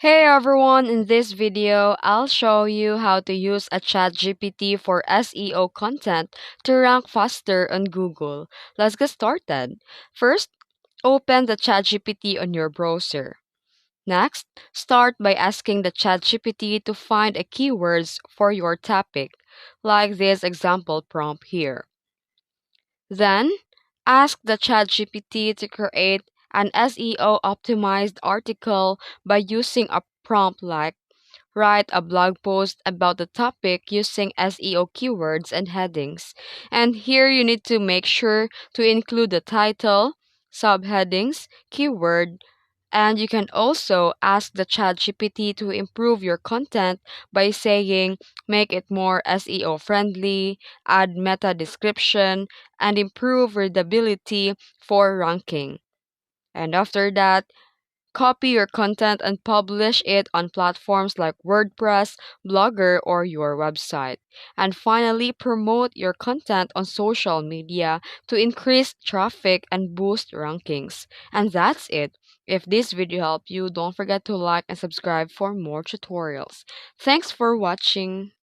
Hey everyone, in this video, I'll show you how to use a ChatGPT for SEO content to rank faster on Google. Let's get started. First, open the ChatGPT on your browser. Next, start by asking the ChatGPT to find a keywords for your topic, like this example prompt here. Then, ask the ChatGPT to create an SEO optimized article by using a prompt like write a blog post about the topic using SEO keywords and headings. And here you need to make sure to include the title, subheadings, keyword, and you can also ask the ChatGPT to improve your content by saying make it more SEO friendly, add meta description, and improve readability for ranking. And after that, copy your content and publish it on platforms like WordPress, Blogger, or your website. And finally, promote your content on social media to increase traffic and boost rankings. And that's it. If this video helped you, don't forget to like and subscribe for more tutorials. Thanks for watching.